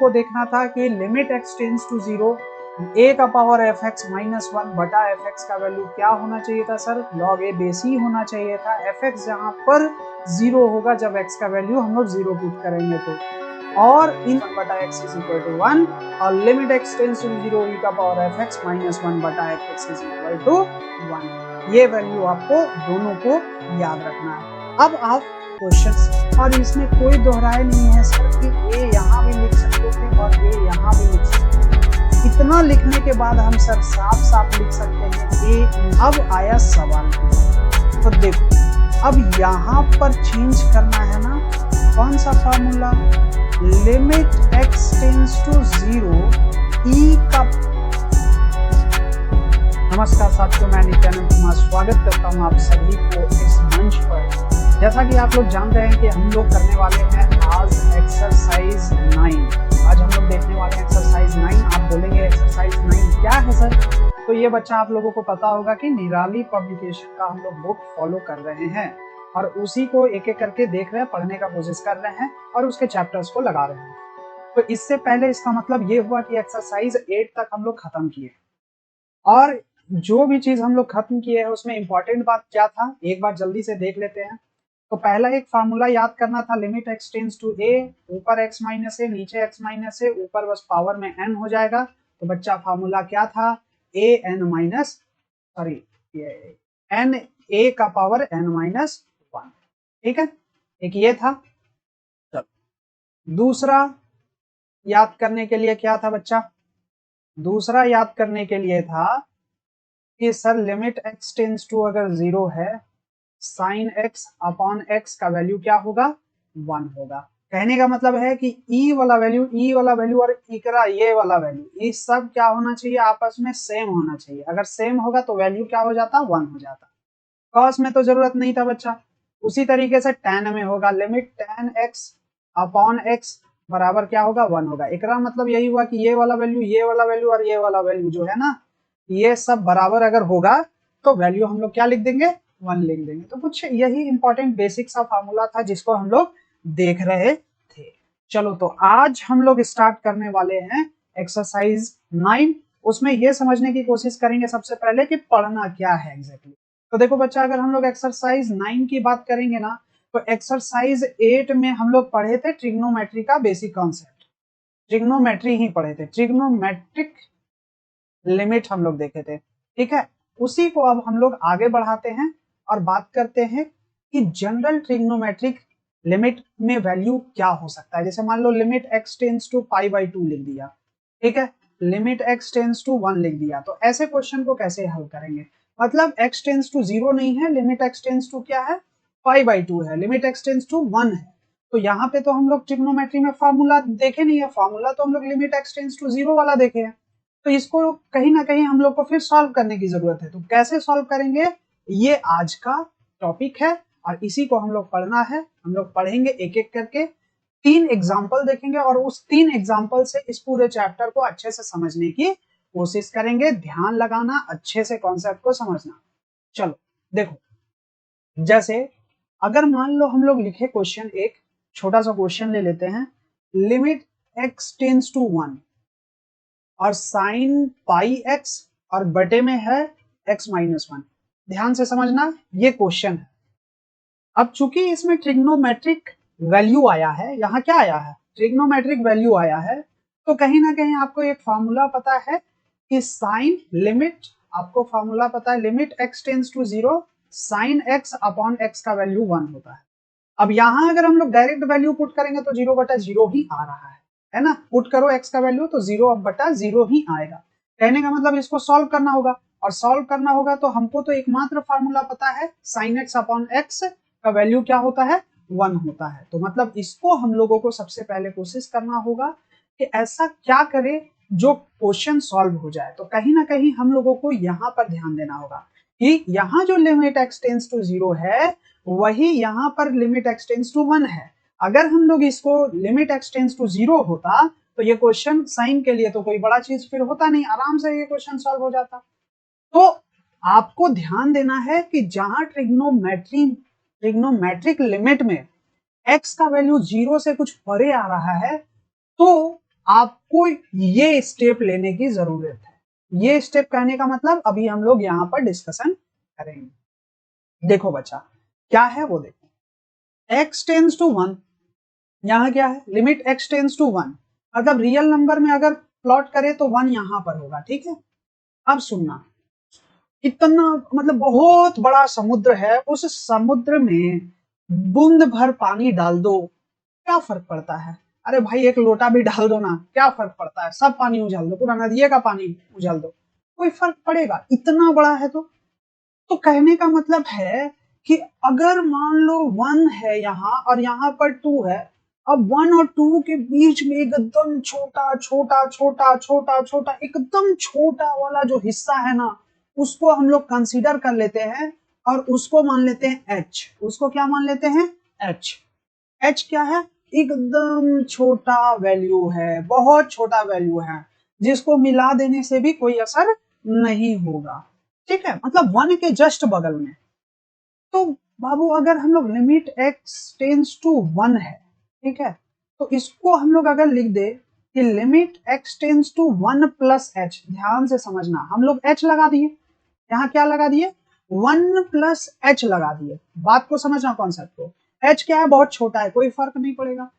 को देखना था कि limit x tends to zero a का power f x minus one बटा एफ एक्स का वैल्यू क्या होना चाहिए था सर, लॉग ए बेस ही होना चाहिए था। एफ एक्स जहां पर जीरो होगा जब एक्स का वैल्यू हम लोग जीरो पुट करेंगे तो, और इन वन बटा x is equal to one और limit x tends to zero e का power f x minus one बटा f x is equal to one. ये वैल्यू आपको दोनों को याद रखना है। अब आप क्वेश्चन, और इसमें कोई दोहराए नहीं है सर कि ए यहाँ भी लिख सकते थे और ए यहाँ भी लिख सकते थे। इतना लिखने के बाद हम सर साफ साफ लिख सकते हैं ए। अब आया सवाल, तो देखो अब यहाँ पर चेंज करना है ना, कौन सा formula, limit x tends to zero e का। नमस्कार साथियों, मैं नित्यानंद कुमार स्वागत करता हूँ आप सभी को इस मंच पर। जैसा कि आप लोग जान रहे हैं कि हम लोग करने वाले हैं आज एक्सरसाइज 9। आज हम लोग देखने वाले हैं एक्सरसाइज 9। आप बोलेंगे एक्सरसाइज 9 क्या है सर, तो ये बच्चा आप लोगों को पता होगा कि निराली पब्लिकेशन का हम लोग बुक फॉलो कर रहे हैं और उसी को एक एक करके देख रहे हैं, पढ़ने का कोशिश कर रहे हैं और उसके चैप्टर्स को लगा रहे हैं। तो इससे पहले इसका मतलब ये हुआ कि एक्सरसाइज 8 तक हम लोग खत्म किए, और जो भी चीज हम लोग खत्म किए हैं उसमें इंपॉर्टेंट बात क्या था एक बार जल्दी से देख लेते हैं। तो पहला एक फार्मूला याद करना था, लिमिट एक्स टेंड्स टू ए, ऊपर एक्स माइनस ए नीचे एक्स माइनस ए, ऊपर बस पावर में एन हो जाएगा। तो बच्चा फार्मूला क्या था, a n minus sorry n a का पावर एन माइनस वन। ठीक है, एक ये था। चलो दूसरा याद करने के लिए क्या था बच्चा, दूसरा याद करने के लिए था कि sir limit x tends to अगर जीरो है, साइन एक्स अपॉन एक्स का वैल्यू क्या होगा, वन होगा। कहने का मतलब है कि ई वाला वैल्यू और इकरा ये वाला वैल्यू, ये सब क्या होना चाहिए, आपस में सेम होना चाहिए। अगर सेम होगा तो वैल्यू क्या हो जाता, वन हो जाता। कॉस में तो जरूरत नहीं था बच्चा। उसी तरीके से tan में होगा, limit tan x upon x बराबर क्या होगा, वन होगा। इकरा मतलब यही हुआ कि ये वाला वैल्यू और ये वाला वैल्यू जो है ना, ये सब बराबर अगर होगा तो वैल्यू हम लोग क्या लिख देंगे, वन लिख देंगे। तो कुछ यही इंपॉर्टेंट बेसिक सा फार्मूला था जिसको हम लोग देख रहे थे। चलो तो आज हम लोग स्टार्ट करने वाले हैं एक्सरसाइज 9। उसमें ये समझने की कोशिश करेंगे सबसे पहले कि पढ़ना क्या है एग्जैक्टली। तो देखो बच्चा, अगर हम लोग एक्सरसाइज 9 की बात करेंगे ना, तो एक्सरसाइज 8 में हम लोग पढ़े थे ट्रिग्नोमेट्री का बेसिक कॉन्सेप्ट, ट्रिग्नोमेट्री ही पढ़े थे, ट्रिग्नोमेट्रिक लिमिट हम लोग देखे थे। ठीक है, उसी को अब हम लोग आगे बढ़ाते हैं और बात करते हैं कि जनरल ट्रिग्नोमेट्रिक लिमिट में वैल्यू क्या हो सकता है। जैसे मान लो limit x tends to pi by 2 लिख दिया, ठीक है, लिमिट एक्स टेंड्स टू 1 लिख दिया, तो ऐसे क्वेश्चन को कैसे हल करेंगे। मतलब एक्स टेंड्स टू 0 नहीं है, लिमिट एक्स टेंड्स टू क्या है, पाई बाई 2 है, लिमिट एक्स टेंड्स टू 1 है। तो यहाँ पे तो हम लोग ट्रिग्नोमेट्री में फार्मूला देखे नहीं है, फार्मूला तो हम लोग लिमिट एक्स टेंड्स टू 0 वाला देखे हैं। तो इसको कहीं ना कहीं हम लोग को फिर सॉल्व करने की जरूरत है। तो कैसे सॉल्व करेंगे, ये आज का टॉपिक है और इसी को हम लोग पढ़ना है। हम लोग पढ़ेंगे एक एक करके, 3 एग्जाम्पल देखेंगे और उस 3 एग्जाम्पल से इस पूरे चैप्टर को अच्छे से समझने की कोशिश करेंगे। ध्यान लगाना, अच्छे से कॉन्सेप्ट को समझना। चलो देखो, जैसे अगर मान लो हम लोग लिखे क्वेश्चन, एक छोटा सा क्वेश्चन ले लेते हैं, लिमिट एक्स टेंड्स टू 1 और साइन पाई एक्स और बटे में है एक्स माइनस 1। ध्यान से समझना, ये क्वेश्चन है। अब चूंकि इसमें ट्रिग्नोमेट्रिक वैल्यू आया है, यहाँ क्या आया है, ट्रिग्नोमेट्रिक वैल्यू आया है, तो कहीं ना कहीं आपको एक फार्मूला पता है कि साइन लिमिट, आपको फार्मूला पता है limit x tends to 0 sine x upon x का वैल्यू 1 होता है। अब यहाँ अगर हम लोग डायरेक्ट वैल्यू पुट करेंगे तो 0 बटा 0 ही आ रहा है ना। पुट करो एक्स का वैल्यू तो 0 बटा 0 ही आएगा। कहने का मतलब इसको सॉल्व करना होगा, और सॉल्व करना होगा तो हमको तो एकमात्र फार्मूला पता है, साइन एक्स अपॉन एक्स का वैल्यू क्या होता है, 1 होता है। तो मतलब इसको हम लोगों को सबसे पहले कोशिश करना होगा कि ऐसा क्या करें जो क्वेश्चन सॉल्व हो जाए। तो कहीं ना कहीं हम लोगों को यहाँ पर ध्यान देना होगा कि यहाँ जो लिमिट एक्स टेंड्स टू 0 है वही यहाँ पर लिमिट एक्स टेंड्स टू 1 है। अगर हम लोग इसको लिमिट एक्स टेंड्स टू 0 होता तो ये क्वेश्चन साइन के लिए तो कोई बड़ा चीज फिर होता नहीं, आराम से ये क्वेश्चन सॉल्व हो जाता। तो आपको ध्यान देना है कि जहां ट्रिग्नोमेट्रिक लिमिट में x का वैल्यू 0 से कुछ परे आ रहा है तो आपको ये स्टेप लेने की जरूरत है। ये स्टेप कहने का मतलब अभी हम लोग यहाँ पर डिस्कशन करेंगे। देखो बच्चा क्या है वो देखो, x टेंस टू 1, यहाँ क्या है लिमिट x टेंस टू 1, मतलब रियल नंबर में अगर प्लॉट करे तो 1 यहाँ पर होगा, ठीक है। अब सुनना, इतना मतलब बहुत बड़ा समुद्र है, उस समुद्र में बूंद भर पानी डाल दो, क्या फर्क पड़ता है? अरे भाई एक लोटा भी डाल दो ना, क्या फर्क पड़ता है? सब पानी उछाल दो, पूरा नदिये का पानी उछाल दो, कोई फर्क पड़ेगा? इतना बड़ा है तो कहने का मतलब है कि अगर मान लो 1 है यहाँ और यहाँ पर 2 है, अब 1 और 2 के बीच में एकदम छोटा छोटा छोटा छोटा छोटा एकदम छोटा वाला जो हिस्सा है ना, उसको हम लोग कंसीडर कर लेते हैं और उसको मान लेते हैं h। उसको क्या मान लेते हैं? h। h क्या है? एकदम छोटा वैल्यू है, बहुत छोटा वैल्यू है, जिसको मिला देने से भी कोई असर नहीं होगा, ठीक है, मतलब 1 के जस्ट बगल में। तो बाबू अगर हम लोग लिमिट x टेंस टू 1 है, ठीक है, तो इसको हम लोग अगर लिख दे कि limit x tends to 1 plus h, ध्यान से समझना, हम लोग h लगा दिए, यहाँ क्या लगा दिए? 1 प्लस h लगा दिए। बात को समझना कॉन्सेप्ट को, h क्या है? बहुत छोटा है, कोई फर्क नहीं पड़ेगा।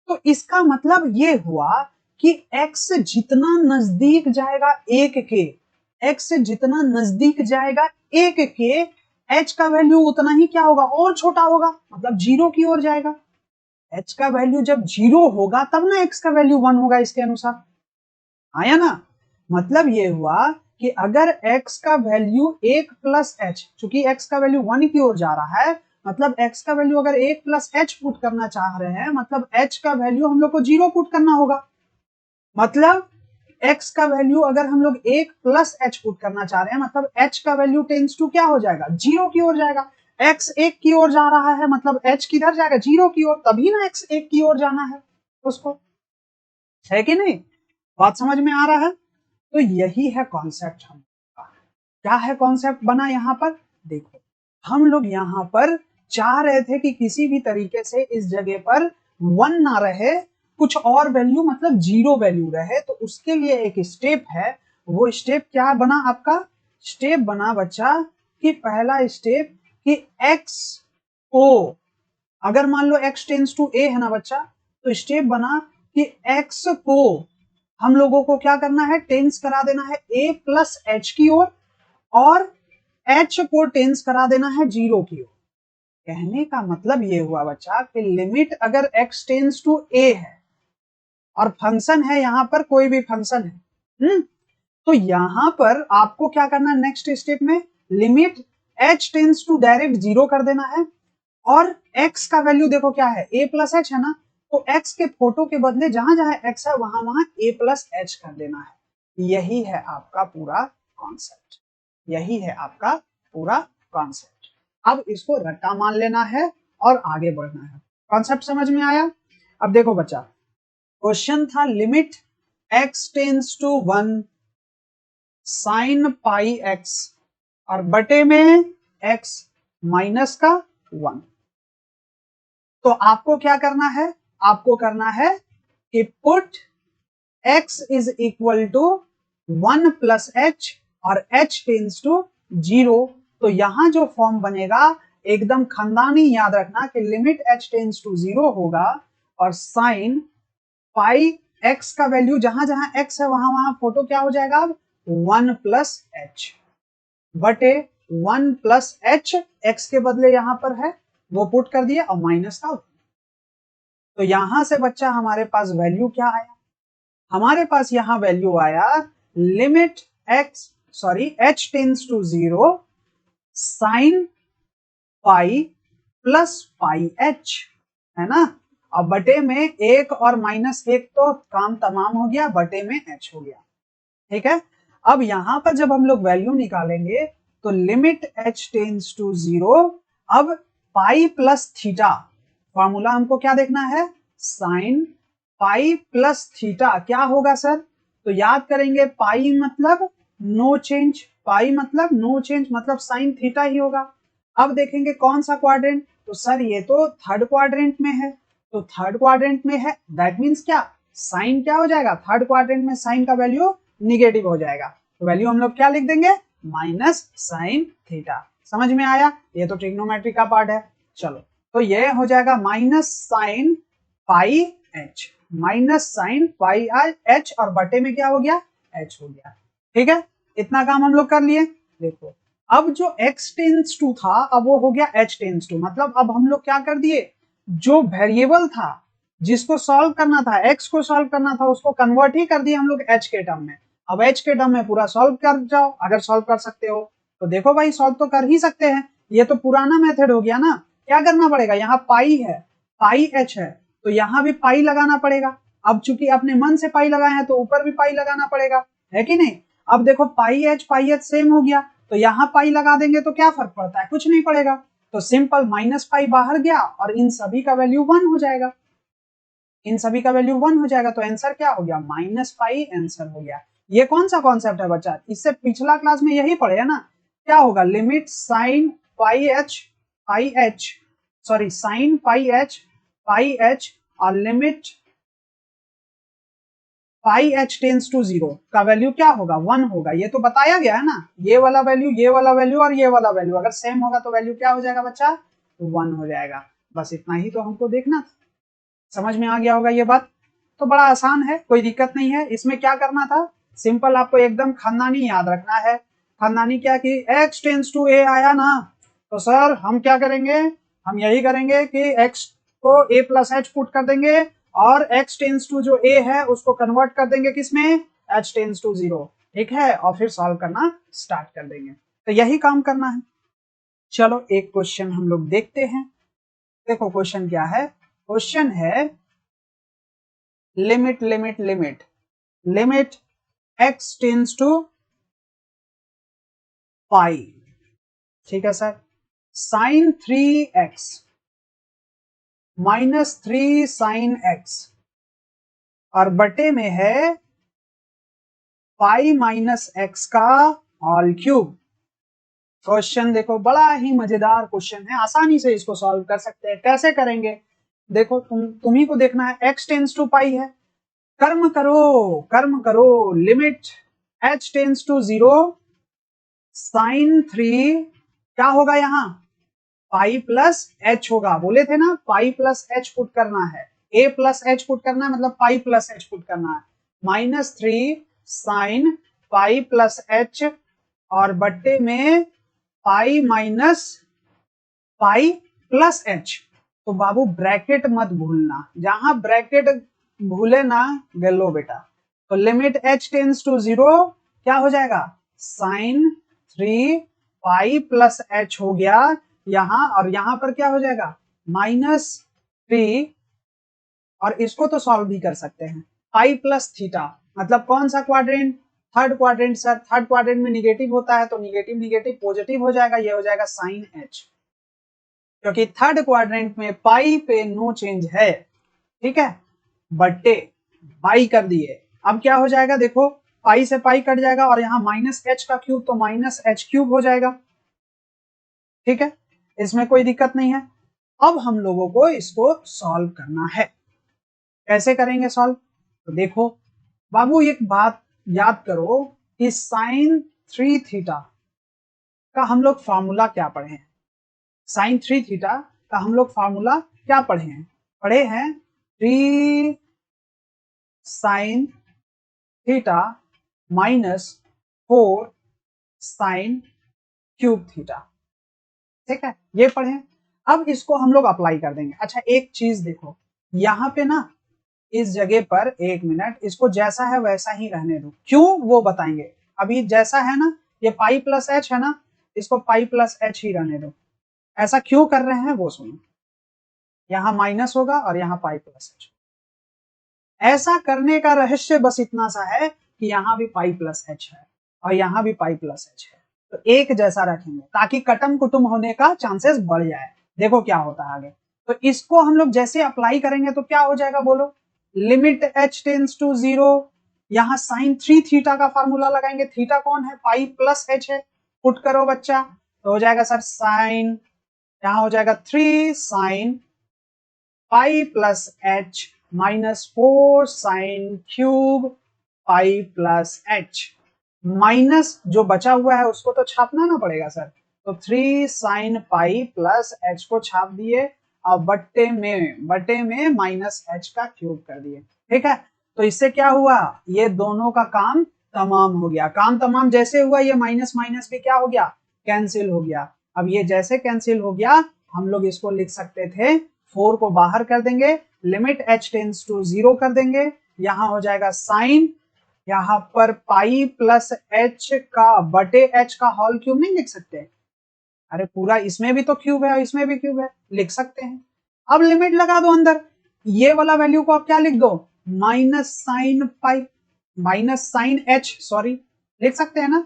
तो इसका मतलब ये हुआ कि x जितना नजदीक जाएगा 1 के, x जितना नजदीक जाएगा 1 के, h का वैल्यू उतना ही क्या होगा? और छोटा होगा, मतलब 0 की ओर जाएगा। h का वैल्यू जब 0 होगा तब ना x का वैल्यू 1 होगा, इसके अनुसार आया ना। मतलब ये हुआ कि अगर x का वैल्यू 1 प्लस h, चूंकि x का वैल्यू 1 की ओर जा रहा है, मतलब x का वैल्यू अगर 1 प्लस h पुट करना चाह रहे हैं, मतलब h का वैल्यू हम लोग को 0 पुट करना होगा। मतलब x का वैल्यू अगर हम लोग 1 प्लस h पुट करना चाह रहे हैं, मतलब h का वैल्यू टेंस टू क्या हो जाएगा? 0 की ओर जाएगा। x 1 की ओर जा रहा है, मतलब h किधर जाएगा? 0 की ओर, तभी ना x 1 की ओर जाना है उसको, है कि नहीं? बात समझ में आ रहा है? तो यही है कॉन्सेप्ट हम का। क्या है कॉन्सेप्ट बना यहाँ पर? देखो हम लोग यहाँ पर चाह रहे थे कि किसी भी तरीके से इस जगह पर 1 ना रहे, कुछ और वैल्यू मतलब 0 वैल्यू रहे। तो उसके लिए एक स्टेप है, वो स्टेप क्या बना आपका? स्टेप बना बच्चा कि पहला स्टेप कि x को, अगर मान लो x टेंस टू a है ना बच्चा, तो स्टेप बना कि x को हम लोगों को क्या करना है? टेंस करा देना है a प्लस h की ओर, और h को टेंस करा देना है 0 की ओर। कहने का मतलब ये हुआ बच्चा कि लिमिट अगर x टेंस टू a है और फंक्शन है यहाँ पर, कोई भी फंक्शन है, तो यहाँ पर आपको क्या करना है? नेक्स्ट स्टेप में limit h tends to direct 0 कर देना है, और x का वैल्यू देखो क्या है? a प्लस h है ना, तो x के फोटो के बदले जहां जहां x है वहां वहां a प्लस h कर देना है। यही है आपका पूरा कॉन्सेप्ट, यही है आपका पूरा कॉन्सेप्ट। अब इसको रट्टा मान लेना है और आगे बढ़ना है। कॉन्सेप्ट समझ में आया? अब देखो बच्चा, क्वेश्चन था limit x tends to 1 sine pi x, और बटे में x माइनस का 1। तो आपको क्या करना है? आपको करना है कि put x is equal to 1 plus h और h टेंस टू 0। तो यहां जो फॉर्म बनेगा एकदम खानदानी याद रखना कि लिमिट h टेंस टू 0 होगा और साइन पाई x का वैल्यू जहां जहां x है वहां वहां फोटो क्या हो जाएगा? अब 1 प्लस h बटे 1 प्लस h, x के बदले यहां पर है वो पुट कर दिया और माइनस का। तो यहां से बच्चा हमारे पास वैल्यू क्या आया? हमारे पास यहां वैल्यू आया limit h tends to 0 sine pi plus pi h, है ना। अब बटे में 1 और माइनस 1 तो काम तमाम हो गया, बटे में h हो गया, ठीक है। अब यहां पर जब हम लोग वैल्यू निकालेंगे तो लिमिट h टेंस टू 0, अब पाई प्लस थीटा, फॉर्मूला हमको क्या देखना है? साइन पाई प्लस थीटा क्या होगा सर? तो याद करेंगे पाई मतलब नो चेंज, पाई मतलब नो चेंज, मतलब साइन थीटा ही होगा। अब देखेंगे कौन सा क्वाड्रेंट, तो सर ये तो थर्ड क्वाड्रेंट में है, तो थर्ड क्वाड्रेंट में है दैट मीन्स क्या? साइन क्या हो जाएगा, थर्ड क्वाड्रेंट में साइन का वैल्यू निगेटिव हो जाएगा, तो वैल्यू हम लोग क्या लिख देंगे, माइनस साइन थीटा। समझ में आया, ये तो ट्रिग्नोमेट्री का पार्ट है। चलो तो ये हो जाएगा minus sine pi H, minus sine pi h, और बटे में क्या हो गया, एच हो गया। ठीक है, इतना काम हम लोग कर लिए। देखो अब जो x टेंस टू था अब वो हो गया h टेंस टू, मतलब अब हम लोग क्या कर दिए, जो वेरिएबल था जिसको सॉल्व करना था, x को सॉल्व करना था, उसको कन्वर्ट ही कर दिया हम लोग h के टर्म में। अब h के टर्म में पूरा सॉल्व कर जाओ, अगर सॉल्व कर सकते हो तो देखो भाई सॉल्व तो कर ही सकते हैं, ये तो पुराना मेथड हो गया ना। क्या करना पड़ेगा, यहाँ पाई है, पाई h है, तो यहाँ भी पाई लगाना पड़ेगा। अब चूंकि अपने मन से पाई लगाए हैं तो ऊपर भी पाई लगाना पड़ेगा, है कि नहीं। अब देखो पाई एच सेम हो गया, तो यहाँ पाई लगा देंगे तो क्या फर्क पड़ता है, कुछ नहीं पड़ेगा। तो सिंपल माइनस पाई बाहर गया और इन सभी का वैल्यू 1 हो जाएगा, इन सभी का वैल्यू 1 हो जाएगा, तो आंसर क्या हो गया, माइनस पाई आंसर हो गया। ये कौन सा कॉन्सेप्ट है बच्चा, इससे पिछला क्लास में यही पढ़े है ना। क्या होगा, limit sine pi h sorry sine pi h और limit pi h tends to 0 का वैल्यू क्या होगा, 1 होगा। ये तो बताया गया है ना, ये वाला वैल्यू और ये वाला वैल्यू अगर सेम होगा तो वैल्यू क्या हो जाएगा बच्चा, 1 हो जाएगा। बस इतना ही तो हमको देखना था, समझ में आ गया होगा ये बात। तो बड़ा आसान है, कोई दिक्कत नहीं है। इसमें क्या करना था, सिंपल आपको एकदम खानदानी याद रखना है। खानदानी क्या कि x टेंस टू a आया ना, तो सर हम क्या करेंगे, हम यही करेंगे कि x को a प्लस एच पुट कर देंगे और x टेंस टू जो a है उसको कन्वर्ट कर देंगे किसमें, h टेंस टू 0। ठीक है, और फिर सॉल्व करना स्टार्ट कर देंगे, तो यही काम करना है। चलो एक क्वेश्चन हम लोग देखते हैं। देखो क्वेश्चन क्या है, क्वेश्चन है limit limit limit limit x tends to pi, ठीक है sir, sine 3x minus 3 sine x और बटे में है पाई माइनस एक्स का होल क्यूब। क्वेश्चन देखो बड़ा ही मजेदार क्वेश्चन है, आसानी से इसको सॉल्व कर सकते हैं। कैसे करेंगे, देखो तुम्ही को देखना है, x टेंस टू पाई है, कर्म करो, limit h tends to 0 sine 3 क्या होगा, यहाँ पाई प्लस एच होगा, बोले थे ना पाई प्लस एच पुट करना है, a प्लस एच पुट करना है, मतलब पाई प्लस एच पुट करना है, minus 3 sign pi plus H और बट्टे में pi minus pi plus H. तो बाबू ब्रैकेट मत भूलना, जहां ब्रैकेट भूले ना गलो बेटा। तो लिमिट h टेंस टू 0 क्या हो जाएगा, साइन 3 पाई प्लस एच हो गया यहां, और यहां पर क्या हो जाएगा माइनस 3, और इसको तो सॉल्व भी कर सकते हैं, पाई प्लस थीटा, मतलब कौन सा quadrant, third quadrant. Sir third quadrant में निगेटिव होता है तो निगेटिव निगेटिव पॉजिटिव हो जाएगा, ये हो जाएगा साइन एच, क्योंकि थर्ड क्वाड्रेंट में पाई पे नो चेंज है। ठीक है, बट्टे पाई कर दिए, अब क्या हो जाएगा, देखो पाई से पाई कट जाएगा और यहाँ माइनस एच का क्यूब, तो माइनस एच क्यूब हो जाएगा। ठीक है, इसमें कोई दिक्कत नहीं है। अब हम लोगों को इसको सॉल्व करना है, कैसे करेंगे सॉल्व, तो देखो बाबू एक बात याद करो कि साइन 3 थीटा का हम लोग फार्मूला क्या पढ़े हैं, साइन 3 थीटा का हम लोग फार्मूला क्या पढ़े हैं 3 sine theta minus 4 sine cube theta. ठीक है, ये पढ़े। अब इसको हम लोग अप्लाई कर देंगे। अच्छा एक चीज देखो, यहाँ पे ना इस जगह पर एक मिनट, इसको जैसा है वैसा ही रहने दो, क्यों वो बताएंगे। अभी जैसा है ना, ये पाई प्लस एच है ना, इसको पाई प्लस एच ही रहने दो। ऐसा क्यों कर रहे हैं वो सुनो, यहाँ माइनस होगा और यहाँ पाई प्लस एच। ऐसा करने का रहस्य बस इतना सा है कि यहाँ भी पाई प्लस एच है और यहाँ भी पाई प्लस एच है, तो एक जैसा रखेंगे ताकि कटम कुटुम होने का चांसेस बढ़ जाए। देखो क्या होता है आगे, तो इसको हम लोग जैसे अप्लाई करेंगे तो क्या हो जाएगा बोलो, लिमिट h टेंस टू 0, यहाँ साइन 3 थीटा का फार्मूला लगाएंगे, थीटा कौन है, पाई प्लस एच है, पुट करो बच्चा, तो हो जाएगा सर साइन, यहाँ हो जाएगा 3 sign pi plus H -4 sine cube pi plus H. Minus जो बचा हुआ है उसको तो छापना ना पड़ेगा सर, तो 3 साइन पाई प्लस एच को छाप दिए और बट्टे में माइनस एच का क्यूब कर दिए। ठीक है, तो इससे क्या हुआ, ये दोनों का काम तमाम हो गया। काम तमाम जैसे हुआ, ये माइनस माइनस भी क्या हो गया, कैंसिल हो गया। अब ये जैसे कैंसिल हो गया, हम लोग इसको लिख सकते थे, 4 को बाहर कर देंगे, लिमिट h टेंस टू 0 कर देंगे, यहां हो जाएगा साइन, यहां पर पाई प्लस एच का बटे एच का होल क्यूब नहीं लिख सकते, अरे पूरा इसमें भी तो क्यूब है और इसमें भी क्यूब है, लिख सकते हैं। अब लिमिट लगा दो अंदर, ये वाला वैल्यू को आप क्या लिख दो, minus sine pi, minus sine h, sorry लिख सकते हैं ना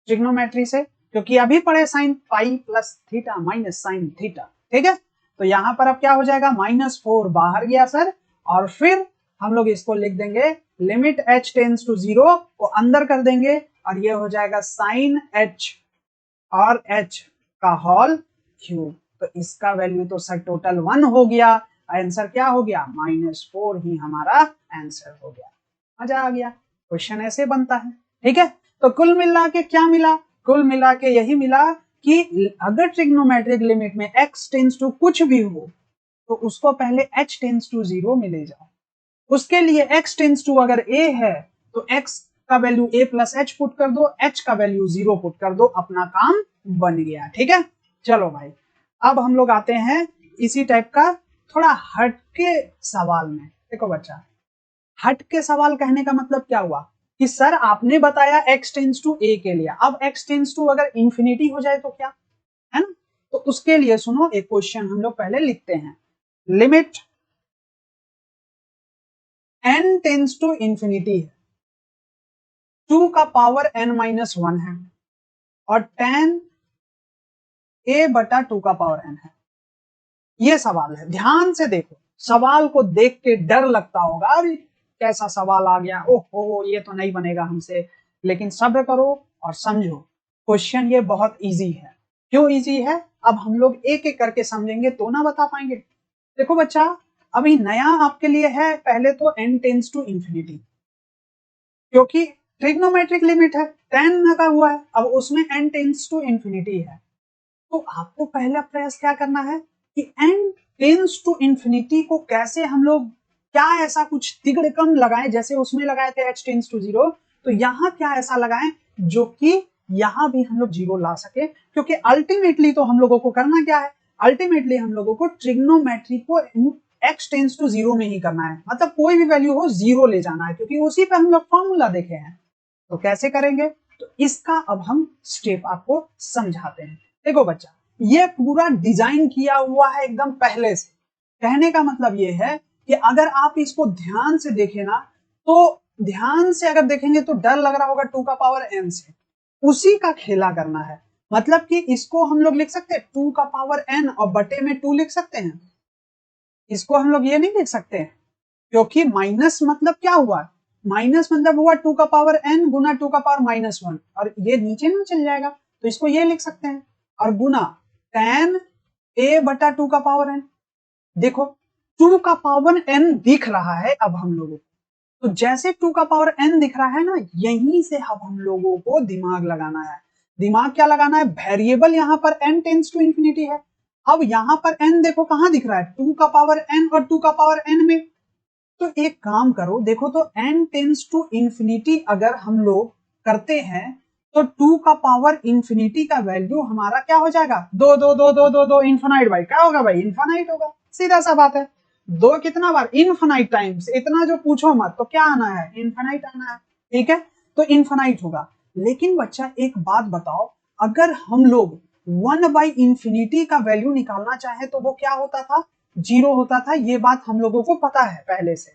ट्रिग्नोमेट्री से, क्योंकि अभी पढ़े sine pi plus theta minus sine theta. ठीक है, तो यहां पर अब क्या हो जाएगा, -4 बाहर गया सर, और फिर हम लोग इसको लिख देंगे लिमिट h टेंस टू 0 को अंदर कर देंगे, और ये हो जाएगा साइन h और h का होल क्यूब। तो इसका वैल्यू तो सर टोटल 1 हो गया, आंसर क्या हो गया, -4 ही हमारा आंसर हो गया। मजा आ गया, क्वेश्चन ऐसे बनता है। ठीक है, तो कुल मिला के क्या मिला, कुल मिला के यही मिला कि अगर ट्रिग्नोमेट्रिक लिमिट में x टेंस टू कुछ भी हो तो उसको पहले h टेंस टू 0 में ले जाओ। उसके लिए x टेंस टू अगर a है तो x का value a plus H put कर दो, h का वैल्यू 0 पुट कर दो, अपना काम बन गया। ठीक है, चलो भाई अब हम लोग आते हैं इसी टाइप का थोड़ा हटके सवाल में। देखो बच्चा, हटके सवाल कहने का मतलब क्या हुआ कि सर आपने बताया x टेंस टू a के लिए, अब x टेंस टू अगर इंफिनिटी हो जाए तो क्या, है ना। तो उसके लिए सुनो एक क्वेश्चन हम लोग पहले लिखते हैं, limit n tends to infinity है, 2 का पावर n माइनस 1 है और tan a बटा 2 का पावर n है। ये सवाल है, ध्यान से देखो, सवाल को देख के डर लगता होगा, अरे कैसा सवाल आ गया, ओहो ये तो नहीं बनेगा हमसे, लेकिन सब्र करो और समझो, क्वेश्चन ये बहुत इजी है। क्यों इजी है, अब हम लोग एक एक करके समझेंगे तो ना बता पाएंगे। देखो बच्चा, अभी नया आपके लिए है, पहले तो n टेंस टू इंफिनिटी, क्योंकि ट्रिग्नोमेट्रिक लिमिट है, tan लगा हुआ है, अब उसमें n टेंस टू इंफिनिटी है, तो आपको पहला प्रयास क्या करना है कि n टेंस टू इंफिनिटी को कैसे हम लोग, क्या ऐसा कुछ तिगड़कम लगाएं, जैसे उसमें लगाए थे h टेंस टू 0, तो यहाँ क्या ऐसा लगाएं जो कि यहाँ भी हम लोग 0 ला सके, क्योंकि अल्टीमेटली तो हम लोगों को करना क्या है, अल्टीमेटली हम लोगों को ट्रिग्नोमेट्री को x टेंस टू 0 में ही करना है, मतलब कोई भी वैल्यू हो 0 ले जाना है, क्योंकि उसी पे हम लोग फॉर्मूला देखे हैं। तो कैसे करेंगे, तो इसका अब हम स्टेप आपको समझाते हैं। देखो बच्चा, ये पूरा डिजाइन किया हुआ है एकदम पहले से, कहने का मतलब ये है कि अगर आप इसको ध्यान से देखें ना, तो ध्यान से अगर देखेंगे तो डर लग रहा होगा 2 का पावर n से, उसी का खेला करना है। मतलब कि इसको हम लोग लिख सकते हैं 2 का पावर n और बटे में 2 लिख सकते हैं, इसको हम लोग ये नहीं लिख सकते हैं, क्योंकि माइनस मतलब क्या हुआ, माइनस मतलब हुआ 2 का पावर n गुना 2 का पावर -1, और ये नीचे ना चल जाएगा, तो इसको ये लिख सकते हैं, और गुना tan a बटा 2 का पावर n। देखो 2 का पावर n दिख रहा है अब हम लोगों को, तो जैसे 2 का पावर n दिख रहा है ना, यहीं से अब हम लोगों को दिमाग लगाना है। दिमाग क्या लगाना है, वेरिएबल यहाँ पर n टेंस टू इंफिनिटी है, अब यहाँ पर n देखो कहां दिख रहा है, 2 का पावर n और 2 का पावर n में, तो एक काम करो, देखो तो n टेंस टू इंफिनिटी अगर हम लोग करते हैं तो 2 का पावर इंफिनिटी का वैल्यू हमारा क्या हो जाएगा, 2 2 2 2 2 2 इन्फिनाइट, भाई क्या होगा भाई, इन्फिनाइट होगा, सीधा सा बात है। 2 कितना बार, इन्फिनाइट टाइम्स, इतना जो पूछो मत, तो क्या आना है, इन्फिनाइट आना है। ठीक है, तो इन्फिनाइट होगा। लेकिन बच्चा एक बात बताओ, अगर हम लोग 1/इंफिनिटी का वैल्यू निकालना चाहे तो वो क्या होता था, 0 होता था, ये बात हम लोगों को पता है पहले से।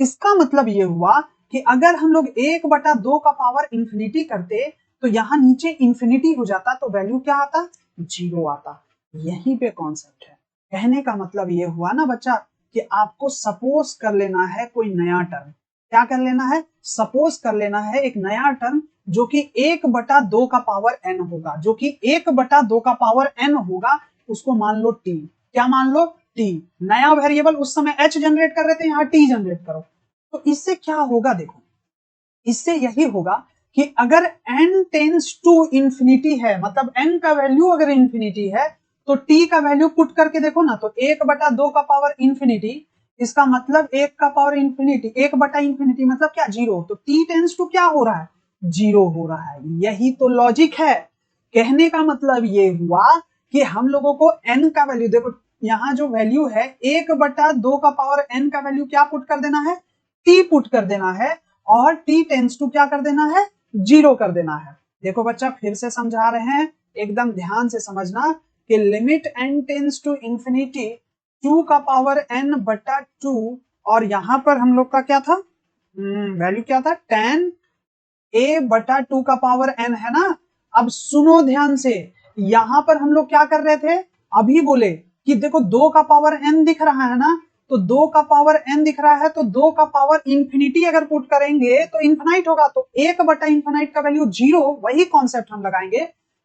इसका मतलब ये हुआ कि अगर हम लोग 1/2 का पावर इंफिनिटी करते तो यहाँ नीचे इंफिनिटी हो जाता, तो वैल्यू क्या आता, 0 आता। यहीं पे कॉन्सेप्ट है, कहने का मतलब ये हुआ ना बच्चा कि आपको सपोज कर लेना है कोई नया टर्म, क्या कर लेना है, सपोज कर लेना है एक नया टर्म जो कि 1/2 का पावर n होगा, जो कि 1/2 का पावर n होगा, उसको मान लो t, क्या मान लो टी, नया वेरिएबल उस समय h जनरेट कर रहे थे, यहाँ t जनरेट करो। तो इससे क्या होगा, देखो इससे यही होगा कि अगर n टेंस टू इंफिनिटी है, मतलब n का वैल्यू अगर इंफिनिटी है, तो t का वैल्यू पुट करके देखो ना, तो 1/2 का पावर इंफिनिटी, इसका मतलब 1 का पावर इंफिनिटी, 1/इंफिनिटी मतलब क्या, 0। तो t टेंस टू क्या हो रहा है, 0 हो रहा है। यही तो लॉजिक है। कहने का मतलब ये हुआ कि हम लोगों को n का वैल्यू, देखो यहाँ जो वैल्यू है 1/2 का पावर n का वैल्यू क्या पुट कर देना है, t पुट कर देना है, और t टेंस टू क्या कर देना है, 0 कर देना है। देखो बच्चा फिर से समझा रहे हैं, एकदम ध्यान से समझना कि limit n tends to infinity 2 का पावर n/2, और यहां पर हम लोग का क्या था, वैल्यू क्या था, tan a/2 का पावर n है ना। अब सुनो ध्यान से, यहां पर हम लोग क्या कर रहे थे, अभी बोले कि देखो 2 का पावर n दिख रहा है ना, तो 2 का पावर n दिख रहा है, तो 2 का पावर इंफिनिटी अगर पुट करेंगे तो इंफिनाइट होगा, तो 1/इंफिनाइट का वैल्यू 0। वही कॉन्सेप्ट हम लगाएंगे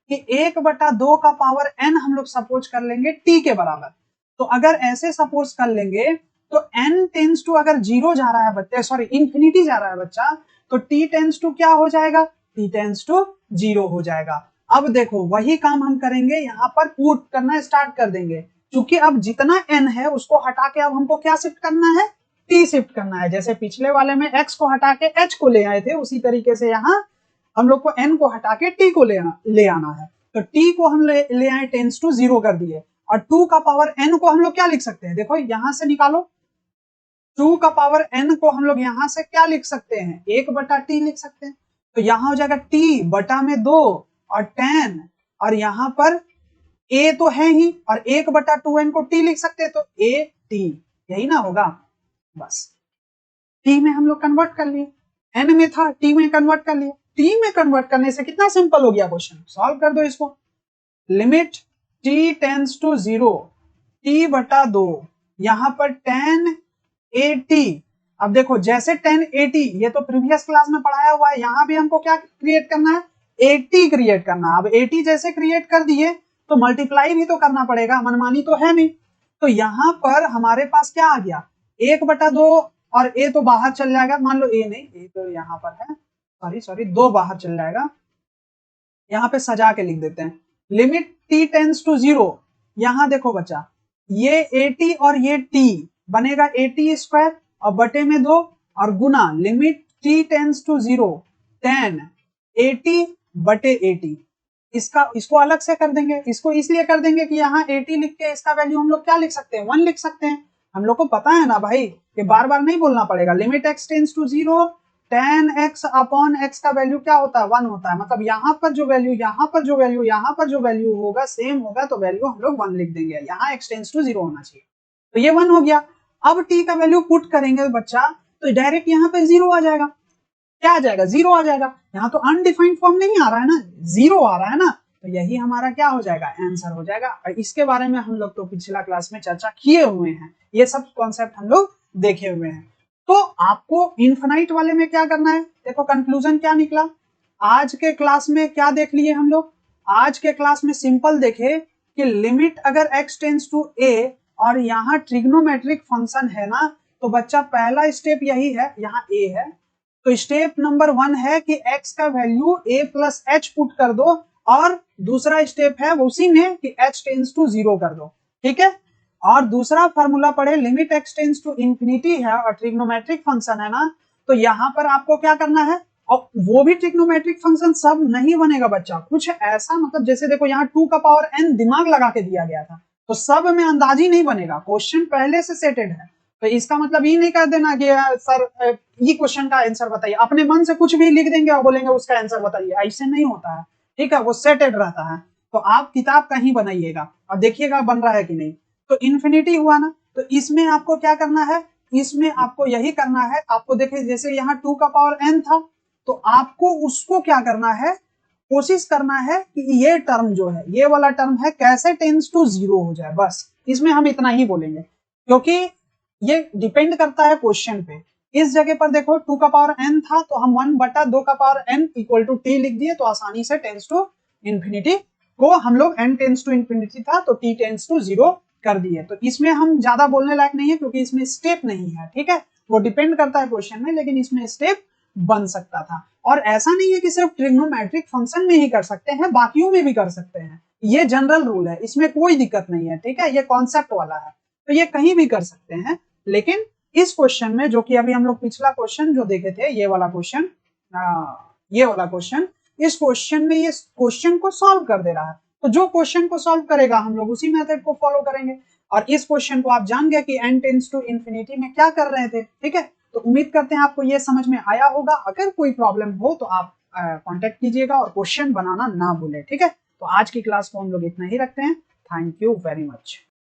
कि 1/2 का पावर n हम लोग सपोज कर लेंगे t के बराबर। तो अगर ऐसे सपोज कर लेंगे तो n टेंस टू अगर 0 जा रहा है बच्चा, सॉरी इंफिनिटी जा रहा है बच्चा, तो t टेंस टू क्या हो जाएगा, t टेंस टू 0 हो जाएगा। अब देखो वही काम हम करेंगे, यहाँ पर पुट करना स्टार्ट कर देंगे, क्योंकि अब जितना n है उसको हटा के अब हमको क्या शिफ्ट करना है, t शिफ्ट करना है। जैसे पिछले वाले में x को हटा के h को ले आए थे, उसी तरीके से यहाँ हम लोग को n को हटा के t को ले आना है। तो t को हम ले आए टेंस टू 0 कर दिए, और 2 का पावर n को हम लोग क्या लिख सकते हैं, देखो यहां से निकालो, 2 का पावर n को हम लोग यहां से क्या लिख सकते हैं, 1/t लिख सकते हैं। तो यहां हो जाएगा t बटा में 2 और tan, और यहां पर a तो है ही, और 1/2n को t लिख सकते हैं, तो a t, यही ना होगा। बस t में हम लोग कन्वर्ट कर लिए, n में था t में कन्वर्ट कर लिए। t में कन्वर्ट करने से कितना सिंपल हो गया क्वेश्चन, सॉल्व कर दो इसको। Limit t tends to 0, t/2, यहां पर tan at। अब देखो जैसे tan at, ये तो प्रीवियस क्लास में पढ़ाया हुआ है, यहां भी हमको क्या क्रिएट करना है, 80 क्रिएट करना। अब 80 जैसे क्रिएट कर दिए तो मल्टीप्लाई भी तो करना पड़ेगा, मनमानी तो है नहीं। तो यहां पर हमारे पास क्या आ गया, 1/2, और a तो बाहर चल जाएगा, मान लो a नहीं, a तो यहाँ पर है, सॉरी 2 बाहर चल जाएगा। यहाँ पे सजा के लिख देते हैं, लिमिट t टेंस टू 0, यहां देखो बच्चा ये 80 और ये t बनेगा 80² और बटे में 2, और गुना limit t tends to 0 tan 80/80। इसको अलग से कर देंगे, इसको इसलिए कर देंगे कि यहाँ 80 लिख के इसका वैल्यू हम लोग क्या लिख सकते हैं, 1 लिख सकते हैं। हम लोग को पता है ना भाई कि बार बार नहीं बोलना पड़ेगा। Limit x tends to 0 tan x upon x का वैल्यू क्या होता है, 1 होता है। मतलब यहाँ पर जो वैल्यू, यहाँ पर जो वैल्यू, यहाँ पर जो वैल्यू होगा सेम होगा, तो वैल्यू हम लोग 1 लिख देंगे। यहाँ x टेंस टू 0 होना चाहिए, तो ये 1 हो गया। अब t का वैल्यू पुट करेंगे बच्चा, तो डायरेक्ट यहाँ पे 0 आ जाएगा। क्या आ जाएगा, 0 आ जाएगा। यहाँ तो अनडिफाइंड फॉर्म नहीं आ रहा है ना, 0 आ रहा है ना, तो यही हमारा क्या हो जाएगा, आंसर हो जाएगा। और इसके बारे में हम लोग तो पिछला क्लास में चर्चा किए हुए हैं, ये सब कॉन्सेप्ट हम लोग देखे हुए हैं। तो आपको इनफिनाइट वाले में क्या करना है, देखो कंक्लूजन क्या निकला आज के क्लास में, क्या देख लिए हम लोग आज के क्लास में, सिंपल देखे कि लिमिट अगर x टेंस टू a और यहाँ ट्रिग्नोमेट्रिक फंक्शन है ना, तो बच्चा पहला स्टेप यही है, यहाँ a है, तो स्टेप नंबर 1 है कि x का value a plus h put कर दो, और दूसरा स्टेप है उसी में कि h टेंस टू 0 कर दो, ठीक है। और दूसरा फार्मूला पढ़े, limit x tends to infinity है और ट्रिग्नोमेट्रिक फंक्शन है ना, तो यहाँ पर आपको क्या करना है, और वो भी ट्रिग्नोमेट्रिक फंक्शन सब नहीं बनेगा बच्चा, कुछ ऐसा, मतलब जैसे देखो यहाँ 2 का पावर n दिमाग लगा के दिया गया था, तो सब में अंदाजी नहीं बनेगा, क्वेश्चन पहले से सेटेड है। तो इसका मतलब ये नहीं कर देना कि सर ये क्वेश्चन का आंसर बताइए, अपने मन से कुछ भी लिख देंगे और बोलेंगे उसका आंसर बताइए, ऐसे नहीं होता है, ठीक है, वो सेटेड रहता है। तो आप किताब कहीं बनाइएगा और देखिएगा बन रहा है कि नहीं। तो इन्फिनिटी हुआ ना, तो इसमें आपको क्या करना है, इसमें आपको यही करना है, आपको देखिए जैसे यहाँ 2 का पावर n था, तो आपको उसको क्या करना है, कोशिश करना है कि ये टर्म जो है, ये वाला टर्म है, कैसे टेंस टू 0 हो जाए, बस इसमें हम इतना ही बोलेंगे, क्योंकि ये डिपेंड करता है क्वेश्चन पे। इस जगह पर देखो 2 का पावर n था, तो हम 1/2 का power n equal to t लिख दिए, तो आसानी से टेंस टू इंफिनिटी को हम लोग n टेंस टू इंफिनिटी था तो t टेंस टू 0 कर दिए। तो इसमें हम ज्यादा बोलने लायक नहीं है क्योंकि इसमें स्टेप नहीं है, ठीक है, वो डिपेंड करता है क्वेश्चन में, लेकिन इसमें स्टेप बन सकता था। और ऐसा नहीं है कि सिर्फ ट्रिग्नोमेट्रिक फंक्शन में ही कर सकते हैं, बाकियों में भी कर सकते हैं, ये जनरल रूल है, इसमें कोई दिक्कत नहीं है, ठीक है, ये कॉन्सेप्ट वाला है, तो ये कहीं भी कर सकते हैं। लेकिन इस क्वेश्चन में, जो कि अभी हम लोग पिछला क्वेश्चन जो देखे थे, ये वाला क्वेश्चन, इस क्वेश्चन में ये क्वेश्चन को सॉल्व कर दे रहा है, तो जो क्वेश्चन को सॉल्व करेगा हम लोग उसी मेथड को फॉलो करेंगे। और इस क्वेश्चन को आप जान गए कि n टेंड्स टू इंफिनिटी में क्या कर रहे थे, ठीक है। तो उम्मीद करते हैं आपको ये समझ में आया होगा। अगर कोई प्रॉब्लम हो तो आप कांटेक्ट कीजिएगा और क्वेश्चन बनाना ना भूलें, ठीक है। तो आज की क्लास को हम लोग इतना ही रखते हैं। Thank you very much.